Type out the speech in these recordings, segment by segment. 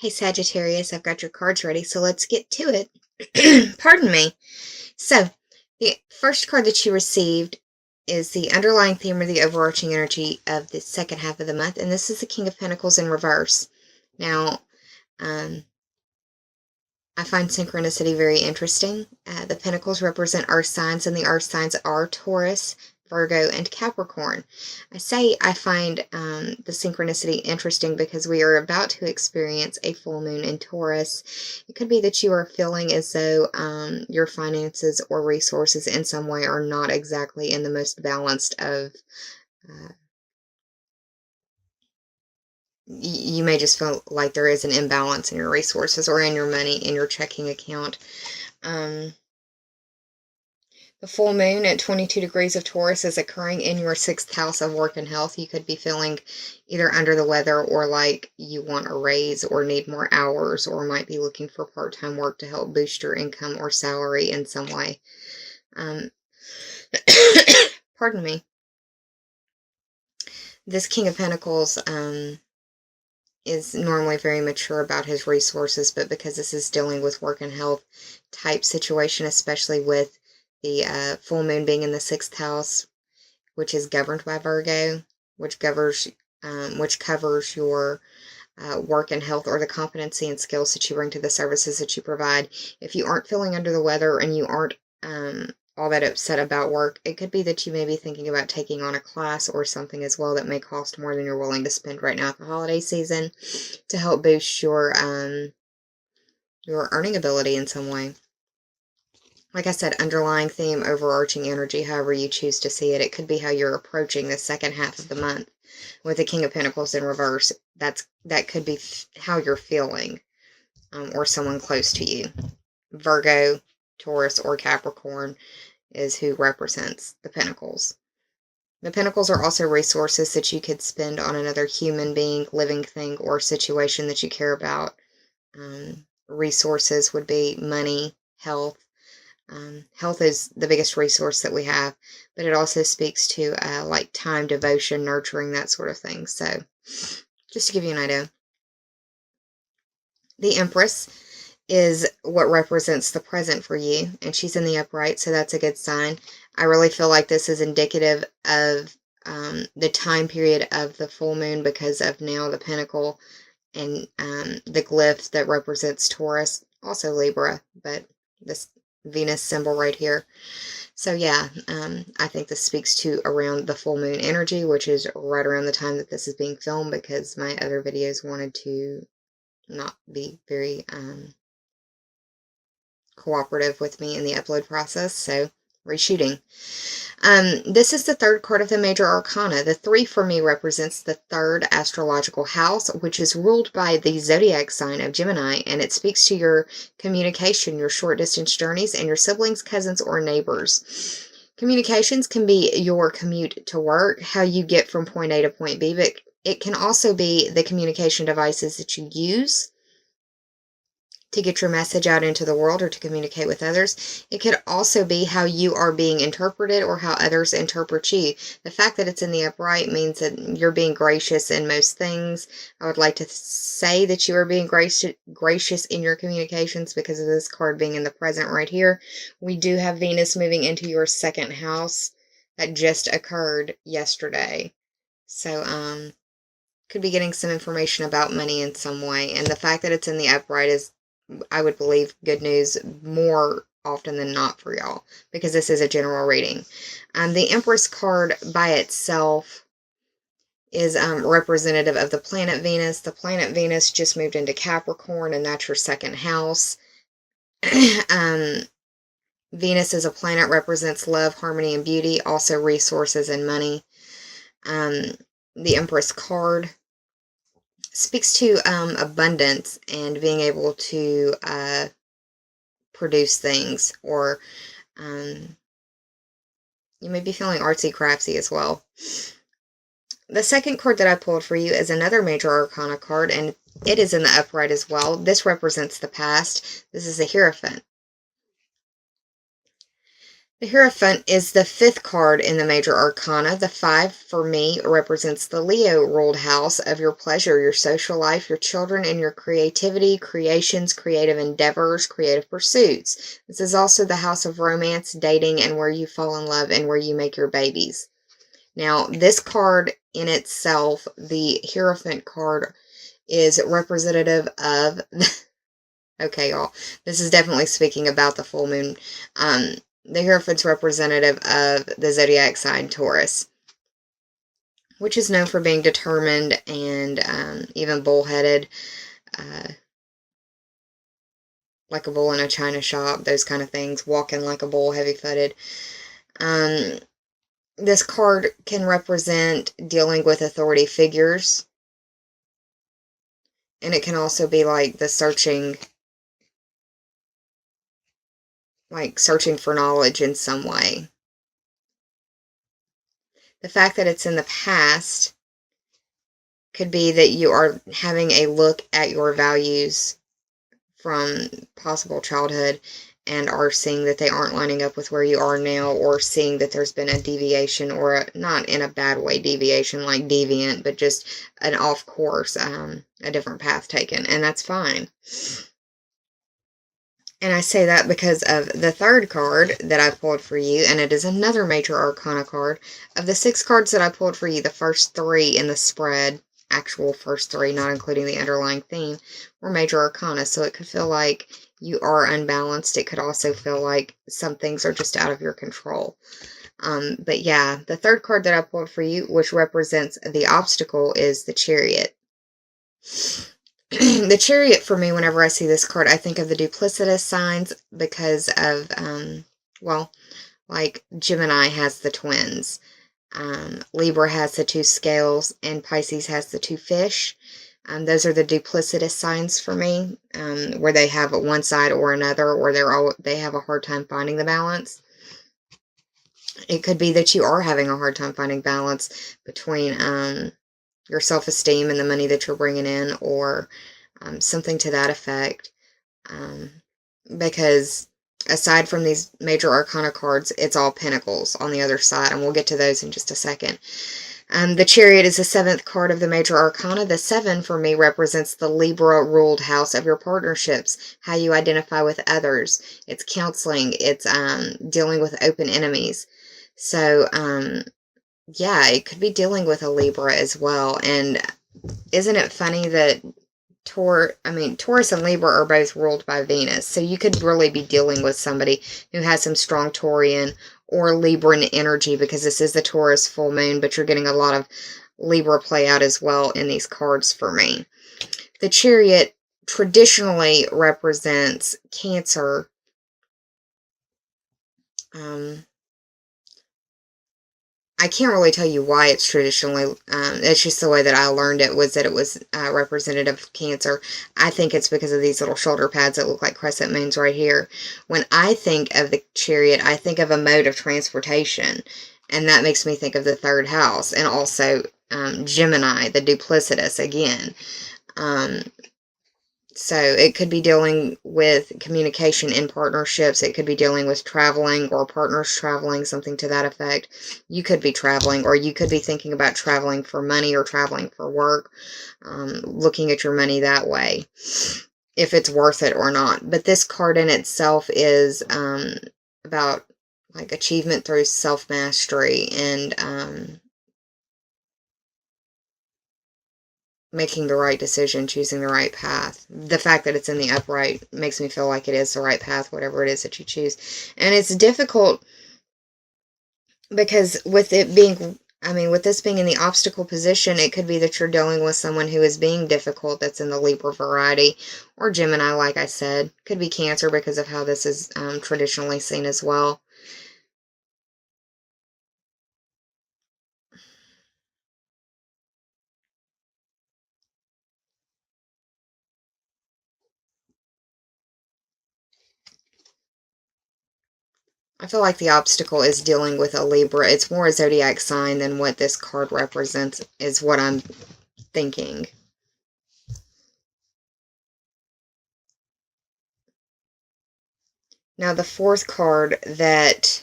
Hey Sagittarius, I've got your cards ready, so let's get to it. Pardon me. So, the first card that you received is the underlying theme or the overarching energy of the second half of the month, and this is the King of Pentacles in reverse. Now, I find synchronicity very interesting. The Pentacles represent earth signs, and the earth signs are Taurus, Virgo, and Capricorn. I find the synchronicity interesting because we are about to experience a full moon in Taurus. It could be that you are feeling as though your finances or resources in some way are not exactly in the most balanced of you may just feel like there is an imbalance in your resources or in your money in your checking account. The full moon at 22 degrees of Taurus is occurring in your 6th house of work and health. You could be feeling either under the weather or like you want a raise or need more hours or might be looking for part-time work to help boost your income or salary in some way. Pardon me. This King of Pentacles is normally very mature about his resources, but because this is dealing with work and health type situation, especially with the full moon being in the 6th house, which is governed by Virgo, which covers your work and health or the competency and skills that you bring to the services that you provide. If you aren't feeling under the weather and you aren't all that upset about work, it could be that you may be thinking about taking on a class or something as well that may cost more than you're willing to spend right now at the holiday season to help boost your earning ability in some way. Like I said, underlying theme, overarching energy, however you choose to see it. It could be how you're approaching the second half of the month with the King of Pentacles in reverse. That could be how you're feeling, or someone close to you. Virgo, Taurus, or Capricorn is who represents the Pentacles. The Pentacles are also resources that you could spend on another human being, living thing, or situation that you care about. Resources would be money, health. Health is the biggest resource that we have, but it also speaks to like time, devotion, nurturing, that sort of thing. So just to give you an idea. The Empress is what represents the present for you, and she's in the upright, so that's a good sign. I really feel like this is indicative of the time period of the full moon because of now the Pentacle and the glyph that represents Taurus, also Libra, but this Venus symbol right here. So yeah, I think this speaks to around the full moon energy, which is right around the time that this is being filmed because my other videos wanted to not be very cooperative with me in the upload process, so reshooting. This is the third card of the major arcana. The 3 for me represents the 3rd astrological house, which is ruled by the zodiac sign of Gemini, and it speaks to your communication, your short distance journeys, and your siblings, cousins, or neighbors. Communications can be your commute to work, how you get from point A to point B, but it can also be the communication devices that you use to get your message out into the world or to communicate with others. It could also be how you are being interpreted or how others interpret you. The fact that it's in the upright means that you're being gracious in most things. I would like to say that you are being gracious in your communications because of this card being in the present right here. We do have Venus moving into your 2nd house. That just occurred yesterday. So, could be getting some information about money in some way. And the fact that it's in the upright is, I would believe, good news more often than not for y'all, because this is a general reading. The Empress card by itself is representative of the planet Venus. The planet Venus just moved into Capricorn, and that's your 2nd house. Venus as a planet represents love, harmony, and beauty, also resources and money. The Empress card speaks to abundance and being able to produce things, or you may be feeling artsy craftsy as well. The second card that I pulled for you is another major arcana card, and it is in the upright as well. This represents the past. This is a Hierophant. The Hierophant is the 5th card in the major arcana. The 5 for me represents the Leo ruled house of your pleasure, your social life, your children, and your creativity, creations, creative endeavors, creative pursuits. This is also the house of romance, dating, and where you fall in love and where you make your babies. Now, this card in itself, the Hierophant card, is representative of okay, y'all, this is definitely speaking about the full moon. The Hierophant's representative of the zodiac sign Taurus, which is known for being determined and even bullheaded, like a bull in a china shop, those kind of things, walking like a bull, heavy-footed. This card can represent dealing with authority figures, and it can also be like the searching for knowledge in some way. The fact that it's in the past could be that you are having a look at your values from possible childhood and are seeing that they aren't lining up with where you are now, or seeing that there's been a deviation, or not in a bad way deviation like deviant, but just an off course, a different path taken, and that's fine. And I say that because of the 3rd card that I pulled for you, and it is another major arcana card. Of the 6 cards that I pulled for you, the first 3 in the spread, actual first 3, not including the underlying theme, were major arcana, so it could feel like you are unbalanced. It could also feel like some things are just out of your control. But yeah, the 3rd card that I pulled for you, which represents the obstacle, is the Chariot. The Chariot, for me, whenever I see this card, I think of the duplicitous signs because of, well, like Gemini has the twins, Libra has the 2 scales, and Pisces has the 2 fish. Those are the duplicitous signs for me, where they have one side or another, or they have a hard time finding the balance. It could be that you are having a hard time finding balance between your self-esteem and the money that you're bringing in, or something to that effect. Because aside from these major arcana cards, it's all pentacles on the other side, and we'll get to those in just a second. The Chariot is the 7th card of the major arcana. The 7 for me represents the Libra ruled house of your partnerships, how you identify with others. It's counseling. It's dealing with open enemies. So yeah, it could be dealing with a Libra as well. And isn't it funny that Taurus and Libra are both ruled by Venus, so you could really be dealing with somebody who has some strong Taurian or Libran energy, because this is the Taurus full moon, but you're getting a lot of Libra play out as well in these cards for me. The Chariot traditionally represents Cancer. I can't really tell you why it's traditionally, it's just the way that I learned it, was that it was representative of Cancer. I think it's because of these little shoulder pads that look like crescent moons right here. When I think of the Chariot, I think of a mode of transportation, and that makes me think of the 3rd house, and also Gemini, the duplicitous again. So it could be dealing with communication in partnerships. It could be dealing with traveling, or partners traveling, something to that effect. You could be traveling, or you could be thinking about traveling for money or traveling for work, looking at your money that way, if it's worth it or not. But this card in itself is about like achievement through self-mastery, and making the right decision, choosing the right path. The fact that it's in the upright makes me feel like it is the right path, whatever it is that you choose. And it's difficult because with it being, with this being in the obstacle position, it could be that you're dealing with someone who is being difficult, that's in the Libra variety, or Gemini, like I said. Could be Cancer because of how this is traditionally seen as well. I feel like the obstacle is dealing with a Libra. It's more a zodiac sign than what this card represents, is what I'm thinking. Now, the 4th card that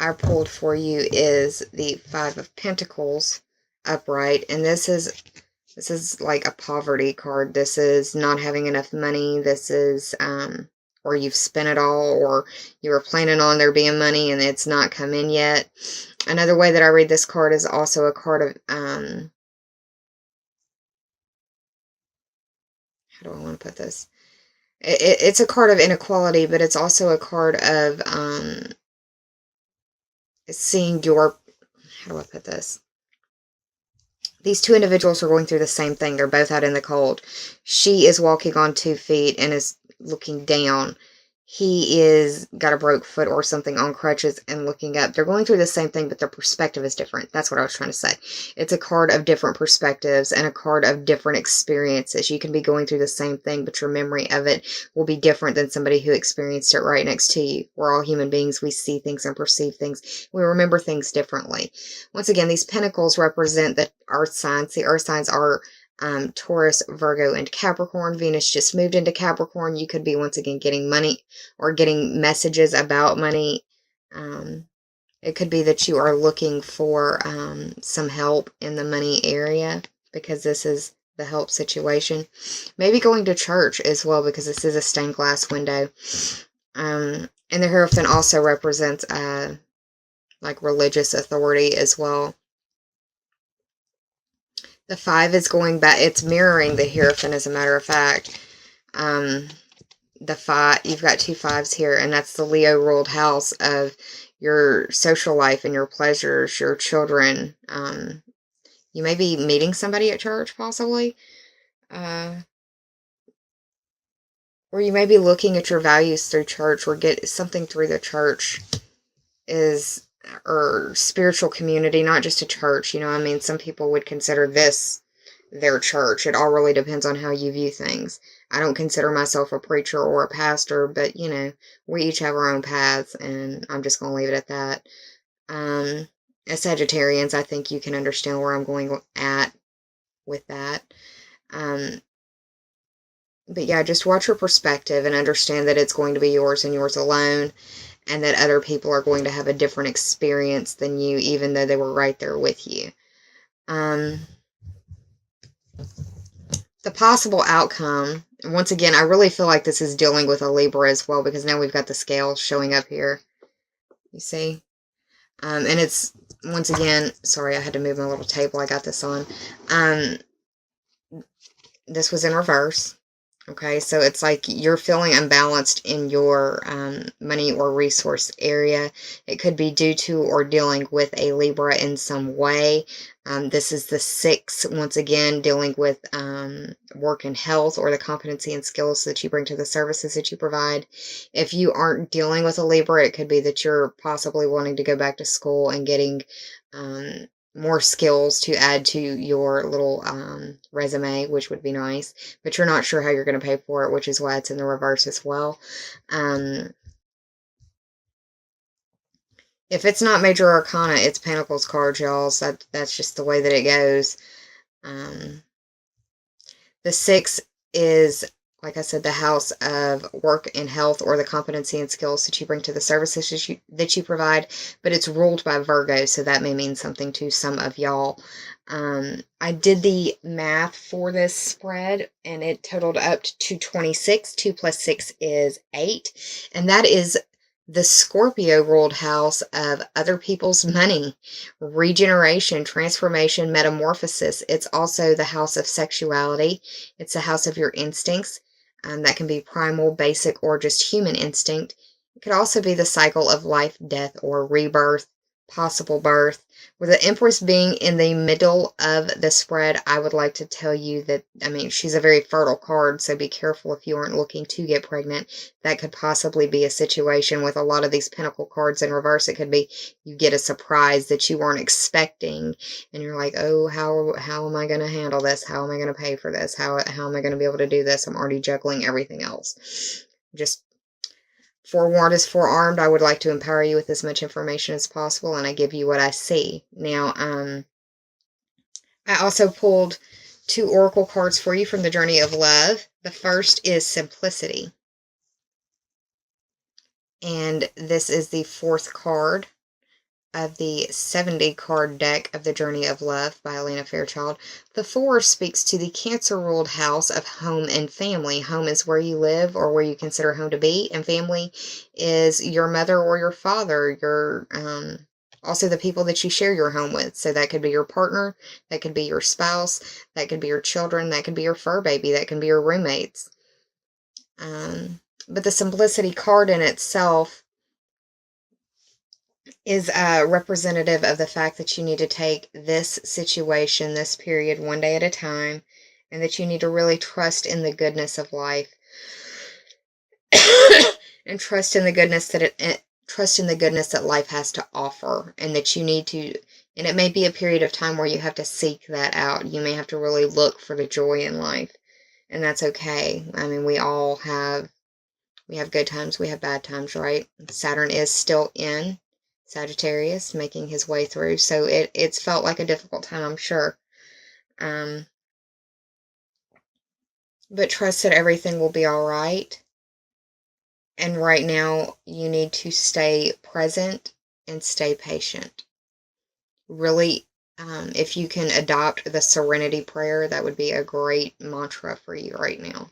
I pulled for you is the Five of Pentacles upright, and this is like a poverty card. This is not having enough money. This is or you've spent it all, or you were planning on there being money and it's not come in yet. Another way that I read this card is also a card of how do I want to put this? It's a card of inequality, but it's also a card of seeing your, how do I put this? These two individuals are going through the same thing. They're both out in the cold. She is walking on 2 feet and is looking down. He is got a broke foot or something on crutches and looking up. They're going through the same thing, but their perspective is different. That's what I was trying to say. It's a card of different perspectives and a card of different experiences. You can be going through the same thing, but your memory of it will be different than somebody who experienced it right next to you. We're all human beings. We see things and perceive things. We remember things differently. Once again, these pentacles represent the earth signs. The earth signs are Taurus, Virgo, and Capricorn. Venus just moved into Capricorn. You could be once again getting money or getting messages about money. It could be that you are looking for some help in the money area, because this is the help situation. Maybe going to church as well, because this is a stained glass window. And the Hierophant also represents like religious authority as well. The 5 is going back. It's mirroring the Hierophant, as a matter of fact. The 5, you've got 2 5s here, and that's the Leo ruled house of your social life and your pleasures, your children. You may be meeting somebody at church, possibly. Or you may be looking at your values through church, or get something through the church or spiritual community, not just a church. You know, I mean, some people would consider this their church. It all really depends on how you view things. I don't consider myself a preacher or a pastor, but, you know, we each have our own paths, and I'm just going to leave it at that. As Sagittarians, I think you can understand where I'm going at with that. But yeah, just watch your perspective and understand that it's going to be yours and yours alone, and that other people are going to have a different experience than you, even though they were right there with you. The possible outcome, once again, I really feel like this is dealing with a Libra as well, because now we've got the scale showing up here. You see? And it's, once again, sorry, I had to move my little table I got this on. This was in reverse. Okay, so it's like you're feeling unbalanced in your money or resource area. It could be due to or dealing with a Libra in some way. This is the 6, once again, dealing with work and health, or the competency and skills that you bring to the services that you provide. If you aren't dealing with a Libra, it could be that you're possibly wanting to go back to school and getting more skills to add to your little resume, which would be nice, but you're not sure how you're going to pay for it, which is why it's in the reverse as well. If it's not Major Arcana, it's Pentacles cards, y'all. So that's just the way that it goes. The 6 is, like I said, the house of work and health, or the competency and skills that you bring to the services that you provide, but it's ruled by Virgo, so that may mean something to some of y'all. I did the math for this spread, and it totaled up to 26. 2 plus 6 is 8, and that is the Scorpio ruled house of other people's money, regeneration, transformation, metamorphosis. It's also the house of sexuality. It's the house of your instincts. That can be primal, basic, or just human instinct. It could also be the cycle of life, death, or rebirth, possible birth. With the Empress being in the middle of the spread, I would like to tell you that, I mean, she's a very fertile card, so be careful if you aren't looking to get pregnant. That could possibly be a situation with a lot of these Pentacle cards in reverse. It could be you get a surprise that you weren't expecting, and you're like, oh, how am I going to handle this? How am I going to pay for this? How am I going to be able to do this? I'm already juggling everything else. Just forewarned is forearmed. I would like to empower you with as much information as possible, and I give you what I see. Now, I also pulled 2 oracle cards for you from the Journey of Love. The first is Simplicity, and this is the 4th card. of the 70 card deck of The Journey of Love by Elena Fairchild. The 4 speaks to the Cancer ruled house of home and family. Home is where you live or where you consider home to be, and family is your mother or your father, your also the people that you share your home with. So that could be your partner, that could be your spouse, that could be your children, that could be your fur baby, that can be your roommates. But the Simplicity card in itself is representative of the fact that you need to take this situation, this period, one day at a time, and that you need to really trust in the goodness of life and trust in the goodness that life has to offer, and that you need to, and it may be a period of time where you have to seek that out. You may have to really look for the joy in life, and that's okay. I mean, we have good times, we have bad times, right? Saturn is still in Sagittarius, making his way through, so it's felt like a difficult time, I'm sure. But trust that everything will be all right. And right now, you need to stay present and stay patient. Really, if you can adopt the Serenity Prayer, that would be a great mantra for you right now.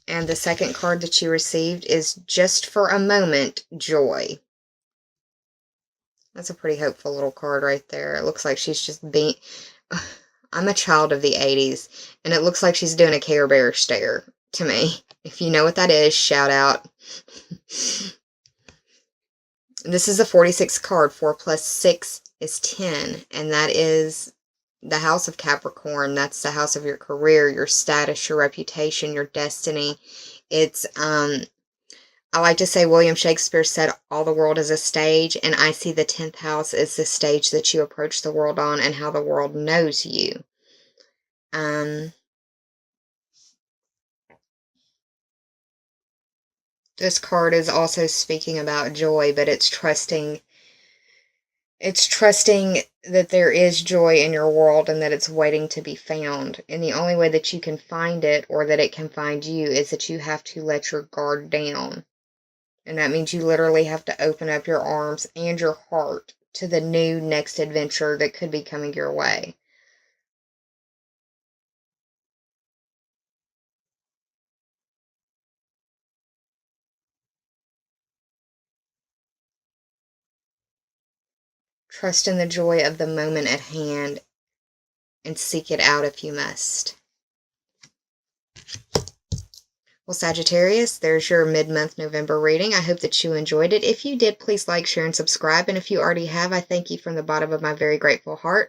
And the second card that you received is Just for a Moment, Joy. That's a pretty hopeful little card right there. It looks like she's just being... I'm a child of the 80s, and it looks like she's doing a Care Bear stare to me. If you know what that is, shout out. This is a 46 card. 4 plus 6 is 10, and that is the house of Capricorn. That's the house of your career, your status, your reputation, your destiny. It's, I like to say William Shakespeare said, all the world is a stage, and I see the 10th house as the stage that you approach the world on and how the world knows you. This card is also speaking about joy, but it's trusting that there is joy in your world and that it's waiting to be found. And the only way that you can find it, or that it can find you, is that you have to let your guard down. And that means you literally have to open up your arms and your heart to the new next adventure that could be coming your way. Trust in the joy of the moment at hand and seek it out if you must. Well, Sagittarius, there's your mid-month November reading. I hope that you enjoyed it. If you did, please like, share, and subscribe. And if you already have, I thank you from the bottom of my very grateful heart.